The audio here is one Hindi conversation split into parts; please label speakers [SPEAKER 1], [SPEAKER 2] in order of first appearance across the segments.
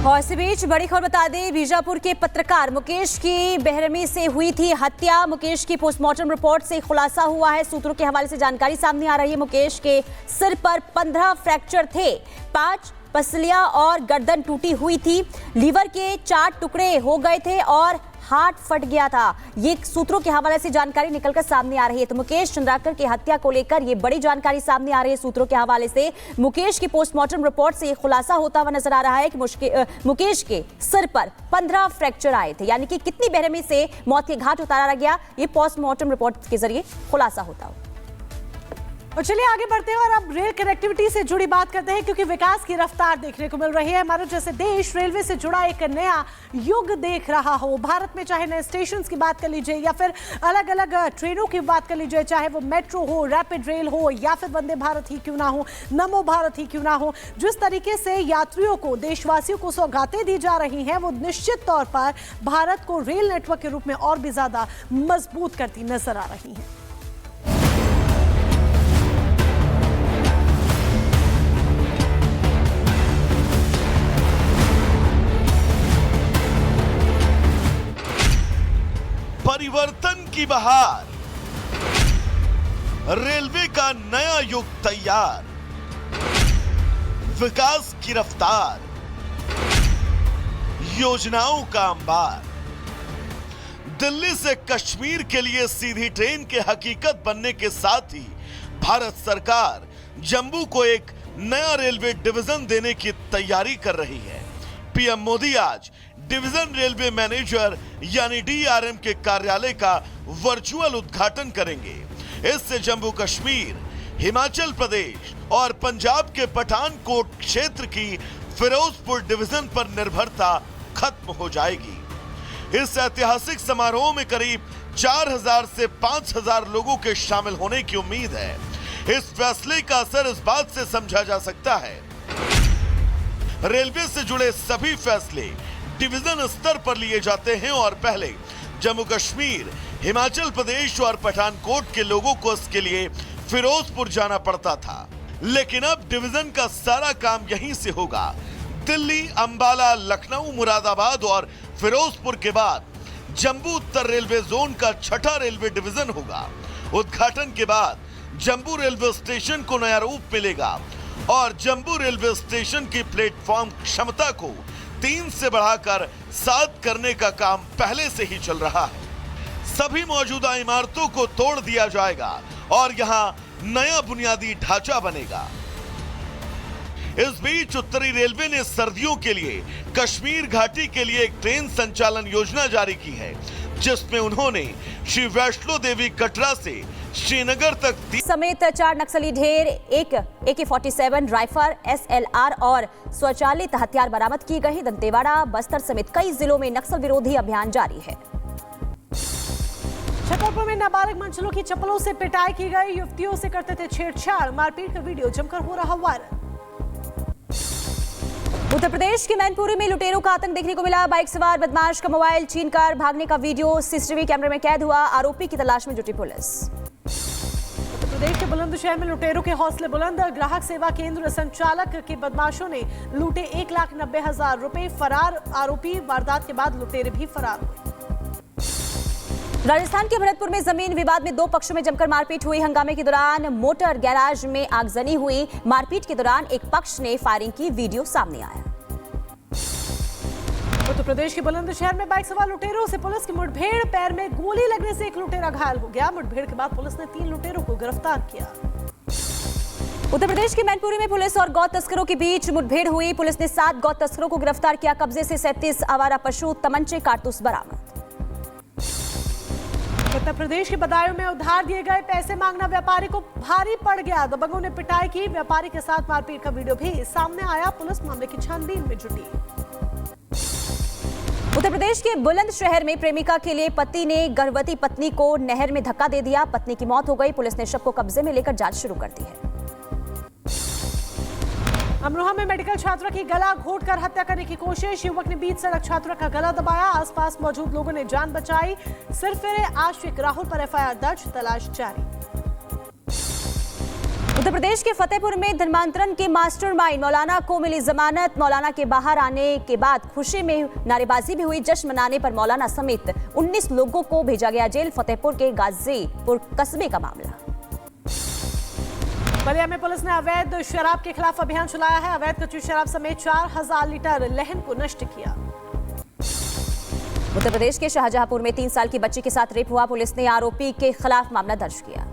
[SPEAKER 1] और इसी बीच बड़ी खबर बता दें, बीजापुर के पत्रकार मुकेश की बेरहमी से हुई थी हत्या। मुकेश की पोस्टमार्टम रिपोर्ट से खुलासा हुआ है। सूत्रों के हवाले से जानकारी सामने आ रही है। मुकेश के सिर पर 15 फ्रैक्चर थे, 5 पसलियां और गर्दन टूटी हुई थी, लीवर के 4 टुकड़े हो गए थे और हार्ट फट गया था। ये सूत्रों के हवाले से जानकारी निकलकर सामने आ रही है। तो मुकेश चंद्राकर की हत्या को लेकर ये बड़ी जानकारी सामने आ रही है। सूत्रों के हवाले से मुकेश की पोस्टमार्टम रिपोर्ट से ये खुलासा होता हुआ नजर आ रहा है कि मुकेश के सिर पर 15 फ्रैक्चर आए थे, यानी कि कितनी बेरहमी से मौत के घाट उतारा गया, ये पोस्टमार्टम रिपोर्ट के जरिए खुलासा होता हो।
[SPEAKER 2] और चलिए आगे बढ़ते हैं और अब रेल कनेक्टिविटी से जुड़ी बात करते हैं, क्योंकि विकास की रफ्तार देखने को मिल रही है। हमारा जैसे देश रेलवे से जुड़ा एक नया युग देख रहा हो। भारत में चाहे नए स्टेशन की बात कर लीजिए या फिर अलग अलग ट्रेनों की बात कर लीजिए, चाहे वो मेट्रो हो, रैपिड रेल हो या फिर वंदे भारत ही क्यों ना हो, नमो भारत ही क्यों ना हो, जिस तरीके से यात्रियों को, देशवासियों को सौगातें दी जा रही हैं, वो निश्चित तौर पर भारत को रेल नेटवर्क के रूप में और भी ज्यादा मजबूत करती नजर आ रही है।
[SPEAKER 3] परिवर्तन की बहार, रेलवे का नया युग तैयार, विकास की रफ्तार, योजनाओं का अंबार। दिल्ली से कश्मीर के लिए सीधी ट्रेन के हकीकत बनने के साथ ही भारत सरकार जम्मू को एक नया रेलवे डिवीजन देने की तैयारी कर रही है। पीएम मोदी आज डिवीजन रेलवे मैनेजर यानी डीआरएम के कार्यालय का वर्चुअल उद्घाटन करेंगे। इससे जम्मू कश्मीर, हिमाचल प्रदेश और पंजाब के पठानकोट क्षेत्र की फिरोजपुर डिवीजन पर निर्भरता खत्म हो जाएगी। इस ऐतिहासिक समारोह में करीब 4000 से 5000 लोगों के शामिल होने की उम्मीद है। इस फैसले का असर इस बात से समझा जा सकता है, रेलवे से जुड़े सभी फैसले डिवीजन स्तर पर लिए जाते हैं और पहले जम्मू कश्मीर, हिमाचल प्रदेश और पठानकोट के लोगों को इसके लिए फिरोजपुर जाना पड़ता था, लेकिन अब डिवीजन का सारा काम यहीं से होगा। दिल्ली, अंबाला, लखनऊ, मुरादाबाद और फिरोजपुर के बाद जम्मू उत्तर रेलवे जोन का 6ठा रेलवे डिवीजन होगा। उद्घाटन के बाद जम्मू रेलवे स्टेशन को नया रूप मिलेगा और जम्मू रेलवे स्टेशन की प्लेटफॉर्म क्षमता को 3 से बढ़ाकर 7 करने का काम पहले से ही चल रहा है। सभी मौजूदा इमारतों को तोड़ दिया जाएगा और यहां नया बुनियादी ढांचा बनेगा। इस बीच उत्तरी रेलवे ने सर्दियों के लिए कश्मीर घाटी के लिए एक ट्रेन संचालन योजना जारी की है, जिसमें उन्होंने श्री वैष्णो देवी कटरा से श्रीनगर तक
[SPEAKER 1] समेत 4 नक्सली ढेर, एक AK-47 राइफल, SLR और स्वचालित हथियार बरामद की गई। दंतेवाड़ा, बस्तर समेत कई जिलों में नक्सल विरोधी अभियान जारी है।
[SPEAKER 2] छतरपुर में नाबालिग मंचलों की चप्पलों से पिटाई की गई, युवतियों से करते थे छेड़छाड़, मारपीट का वीडियो जमकर हो रहा वायरल।
[SPEAKER 1] उत्तर प्रदेश के मैनपुरी में लुटेरों का आतंक देखने को मिला। बाइक सवार बदमाश का मोबाइल छीनकर भागने का वीडियो सीसीटीवी कैमरे में कैद हुआ। आरोपी की तलाश में जुटी पुलिस।
[SPEAKER 2] उत्तर प्रदेश के बुलंदशहर में लुटेरों के हौसले बुलंद, ग्राहक सेवा केंद्र संचालक के बदमाशों ने लूटे 1,90,000 रुपए। फरार आरोपी, वारदात के बाद लुटेरे भी फरार हुए।
[SPEAKER 1] राजस्थान के भरतपुर में जमीन विवाद में 2 पक्षों में जमकर मारपीट हुई। हंगामे के दौरान मोटर गैराज में आगजनी हुई। मारपीट के दौरान एक पक्ष ने फायरिंग की, वीडियो सामने आया।
[SPEAKER 2] उत्तर प्रदेश के बुलंदशहर में बाइक सवार लुटेरों से पुलिस की मुठभेड़, पैर में गोली लगने से एक लुटेरा घायल हो गया। मुठभेड़ के बाद पुलिस ने 3 लुटेरों को गिरफ्तार किया।
[SPEAKER 1] उत्तर प्रदेश के मैनपुरी में पुलिस और गौ तस्करों के बीच मुठभेड़ हुई। पुलिस ने 7 गौ तस्करों को गिरफ्तार किया। कब्जे से 37 आवारा पशु, तमंचे, कारतूस बरामद।
[SPEAKER 2] उत्तर प्रदेश के बदायूं में उधार दिए गए पैसे मांगना व्यापारी को भारी पड़ गया। दबंगों ने पिटाई की, व्यापारी के साथ मारपीट का वीडियो भी सामने आया। पुलिस मामले की छानबीन में जुटी।
[SPEAKER 1] उत्तर प्रदेश के बुलंदशहर में प्रेमिका के लिए पति ने गर्भवती पत्नी को नहर में धक्का दे दिया। पत्नी की मौत हो गई। पुलिस ने शव को कब्जे में लेकर जांच शुरू कर दी है।
[SPEAKER 2] अमरोहा में मेडिकल छात्रा की गला घोंटकर हत्या करने की कोशिश, युवक ने बीच सड़क छात्रा का गला दबाया। आसपास मौजूद लोगों ने जान बचाई। सिरफिरे आशिक राहुल पर FIR दर्ज, तलाश जारी।
[SPEAKER 1] उत्तर प्रदेश के फतेहपुर में धर्मांतरण के मास्टरमाइंड मौलाना को मिली जमानत। मौलाना के बाहर आने के बाद खुशी में नारेबाजी भी हुई। जश्न मनाने पर मौलाना समेत 19 लोगों को भेजा गया जेल। फतेहपुर के गाजीपुर कस्बे का मामला।
[SPEAKER 2] बलिया में पुलिस ने अवैध शराब के खिलाफ अभियान चलाया है। अवैध कच्ची शराब समेत 4000 लीटर लहन को नष्ट किया।
[SPEAKER 1] उत्तर प्रदेश के शाहजहांपुर में 3 साल की बच्ची के साथ रेप हुआ। पुलिस ने आरोपी के खिलाफ मामला दर्ज किया।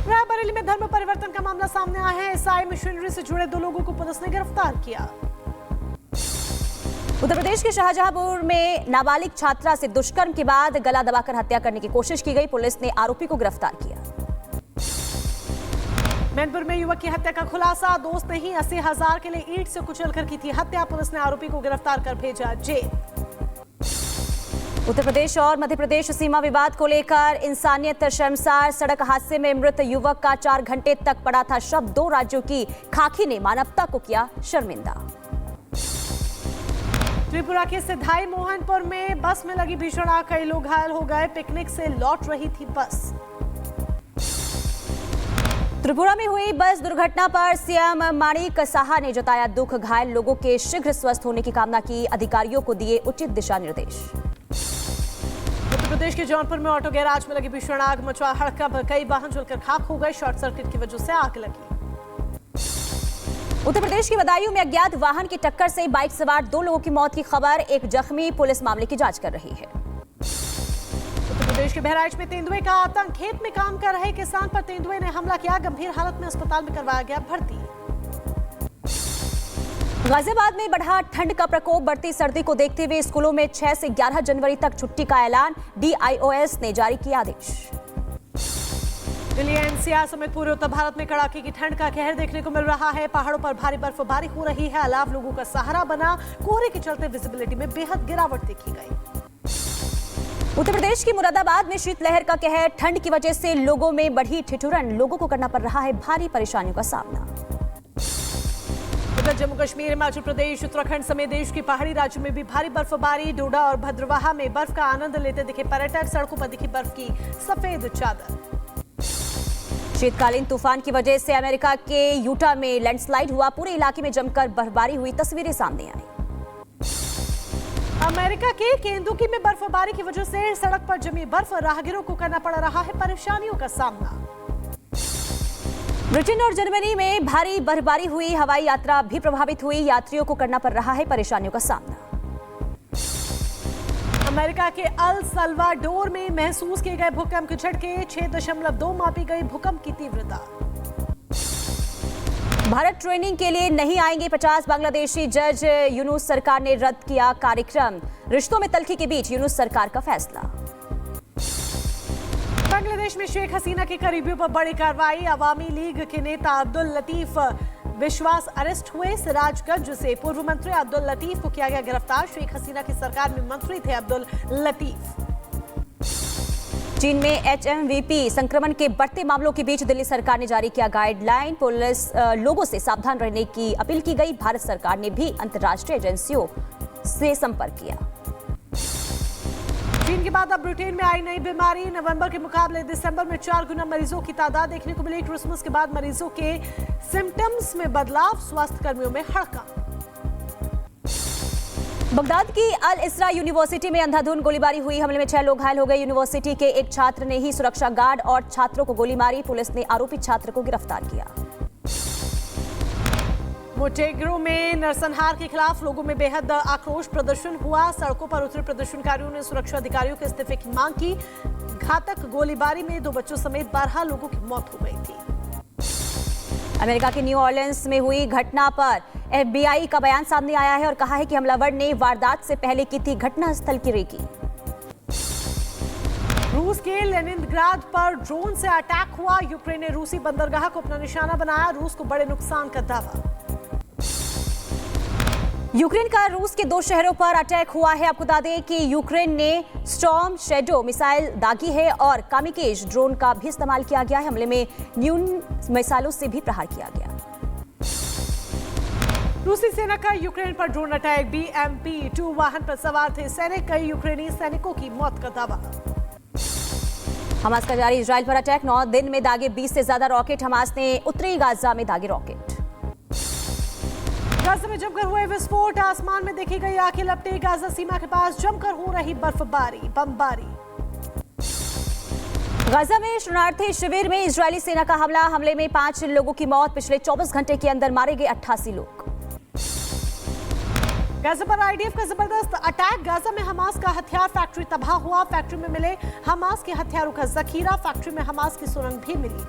[SPEAKER 2] रायबरेली में धर्म परिवर्तन का मामला सामने आया है। ईसाई मिशनरी से जुड़े 2 लोगों को पुलिस ने गिरफ्तार किया।
[SPEAKER 1] उत्तर प्रदेश के शाहजहांपुर में नाबालिग छात्रा से दुष्कर्म के बाद गला दबाकर हत्या करने की कोशिश की गई। पुलिस ने आरोपी को गिरफ्तार किया।
[SPEAKER 2] मैनपुर में युवक की हत्या का खुलासा। दोस्त ने ही 80,000 के लिए ईंट से कुचलकर की थी हत्या। पुलिस ने आरोपी को गिरफ्तार कर भेजा जेल।
[SPEAKER 1] उत्तर प्रदेश और मध्य प्रदेश सीमा विवाद को लेकर इंसानियत शर्मसार। सड़क हादसे में मृत युवक का 4 घंटे तक पड़ा था शव। 2 राज्यों की खाकी ने मानवता को किया शर्मिंदा।
[SPEAKER 2] त्रिपुरा के सिधाई मोहनपुर में बस में लगी भीषण आग, कई लोग घायल हो गए। पिकनिक से लौट रही थी बस।
[SPEAKER 1] त्रिपुरा में हुई बस दुर्घटना पर सीएम माणिक साहा ने जताया दुख। घायल लोगों के शीघ्र स्वस्थ होने की कामना की। अधिकारियों को दिए उचित दिशा निर्देश।
[SPEAKER 2] उत्तर प्रदेश के जौनपुर में ऑटो गैराज में लगी भीषण आग, मचा हड़कंप। कई वाहन जलकर खाक हो गए। शॉर्ट सर्किट की वजह से आग लगी।
[SPEAKER 1] उत्तर प्रदेश के बदायूं में अज्ञात वाहन की टक्कर से बाइक सवार 2 लोगों की मौत की खबर। 1 जख्मी। पुलिस मामले की जांच कर रही है।
[SPEAKER 2] उत्तर प्रदेश के बहराइच में तेंदुए का आतंक। खेत में काम कर रहे किसान पर तेंदुए ने हमला किया। गंभीर हालत में अस्पताल में करवाया गया भर्ती।
[SPEAKER 1] गाजियाबाद में बढ़ा ठंड का प्रकोप। बढ़ती सर्दी को देखते हुए स्कूलों में 6 से 11 जनवरी तक छुट्टी का ऐलान। DIOS ने जारी किया आदेश।
[SPEAKER 2] दिल्ली एनसीआर समेत पूरे उत्तर भारत में कड़ाके की ठंड का कहर देखने को मिल रहा है। पहाड़ों पर भारी बर्फबारी हो रही है। अलाव लोगों का सहारा बना। कोहरे के चलते विजिबिलिटी में बेहद गिरावट देखी गई।
[SPEAKER 1] उत्तर प्रदेश की मुरादाबाद में शीतलहर का कहर। ठंड की वजह से लोगों में बढ़ी ठिठुरन। लोगों को करना पड़ रहा है भारी परेशानियों का सामना।
[SPEAKER 2] उधर जम्मू कश्मीर, हिमाचल प्रदेश, उत्तराखंड समेत देश के पहाड़ी राज्यों में भी भारी बर्फबारी। डोडा और भद्रवाहा में बर्फ का आनंद लेते दिखे पर्यटक। सड़कों पर दिखी बर्फ की सफेद चादर।
[SPEAKER 1] शीतकालीन तूफान की वजह से अमेरिका के यूटा में लैंडस्लाइड हुआ। पूरे इलाके में जमकर बर्फबारी हुई। तस्वीरें सामने आई।
[SPEAKER 2] अमेरिका के केंदुकी में बर्फबारी की वजह से सड़क पर जमी बर्फ। राहगीरों को करना पड़ रहा है परेशानियों का सामना।
[SPEAKER 1] ब्रिटेन और जर्मनी में भारी बर्फबारी हुई। हवाई यात्रा भी प्रभावित हुई। यात्रियों को करना पड़ रहा है परेशानियों का सामना।
[SPEAKER 2] अमेरिका के अल सल्वाडोर में महसूस किए गए भूकंप के झटके। 6.2 मापी गई भूकंप की तीव्रता।
[SPEAKER 1] भारत ट्रेनिंग के लिए नहीं आएंगे 50 बांग्लादेशी जज। यूनुस सरकार ने रद्द किया कार्यक्रम। रिश्तों में तल्खी के बीच यूनुस सरकार का फैसला।
[SPEAKER 2] बांग्लादेश में शेख हसीना के करीबियों पर बड़ी कार्रवाई। अवामी लीग के नेता अब्दुल लतीफ विश्वास अरेस्ट हुए। सिराजगंज से पूर्व मंत्री अब्दुल लतीफ को किया गया गिरफ्तार। शेख हसीना की सरकार में मंत्री थे अब्दुल लतीफ।
[SPEAKER 1] चीन में HMVP संक्रमण के बढ़ते मामलों के बीच दिल्ली सरकार ने जारी किया गाइडलाइन। पुलिस लोगों से सावधान रहने की अपील की गई। भारत सरकार ने भी अंतर्राष्ट्रीय एजेंसियों से संपर्क किया।
[SPEAKER 2] चीन के बाद अब ब्रिटेन में आई नई बीमारी। नवंबर के मुकाबले दिसंबर में 4 गुना मरीजों की तादाद देखने को मिली। क्रिसमस के बाद मरीजों के सिम्टम्स में बदलाव। स्वास्थ्य कर्मियों में हड़कंप।
[SPEAKER 1] बगदाद की अल इसरा यूनिवर्सिटी में अंधाधुंध गोलीबारी हुई। हमले में 6 लोग घायल हो गए। यूनिवर्सिटी के एक छात्र ने ही सुरक्षा गार्ड और छात्रों को गोली मारी। पुलिस ने आरोपी छात्र को गिरफ्तार किया।
[SPEAKER 2] मोटेगरो में नरसंहार के खिलाफ लोगों में बेहद आक्रोश प्रदर्शन हुआ। सड़कों पर उतरे प्रदर्शनकारियों ने सुरक्षा अधिकारियों के इस्तीफे की मांग की। घातक गोलीबारी में 2 बच्चों समेत 12 लोगों की मौत हो गई थी।
[SPEAKER 1] अमेरिका के न्यू ऑर्लिन्स में हुई घटना पर FBI का बयान सामने आया है और कहा है कि हमलावर ने वारदात से पहले की थी घटनास्थल की रेकी।
[SPEAKER 2] रूस के लेनिनग्राद पर ड्रोन से अटैक हुआ। यूक्रेन ने रूसी बंदरगाह को अपना निशाना बनाया। रूस को बड़े नुकसान का दावा। यूक्रेन का रूस के 2 शहरों पर अटैक हुआ है। आपको बता दें कि यूक्रेन ने स्टॉर्म शैडो मिसाइल दागी है और कामिकेज ड्रोन का भी इस्तेमाल किया गया है। हमले में न्यून मिसाइलों से भी प्रहार किया गया। रूसी सेना का यूक्रेन पर ड्रोन अटैक। BMP-2 वाहन पर सवार थे सैनिक। कई यूक्रेनी सैनिकों की मौत का दावा।
[SPEAKER 1] हमास का जारी इजराइल पर अटैक, 9 दिन में दागे 20 से ज्यादा रॉकेट। हमास ने उत्तरी गाजा में दागे रॉकेट।
[SPEAKER 2] गाजा में जमकर हुए विस्फोट, आसमान में देखी गई आंखें लपटे। गाजा सीमा के पास जमकर हो रही बर्फबारी, बमबारी।
[SPEAKER 1] गाजा में शरणार्थी शिविर में इजरायली सेना का हमले में 5 लोगों की मौत। पिछले 24 घंटे के अंदर मारे गए 88 लोग।
[SPEAKER 2] गाजा पर आईडीएफ का जबरदस्त अटैक, गाजा में हमास का हथियार फैक्ट्री तबाह हुआ। फैक्ट्री में मिले हमास के हथियारों का जखीरा, फैक्ट्री में हमास की सुरंग भी मिली।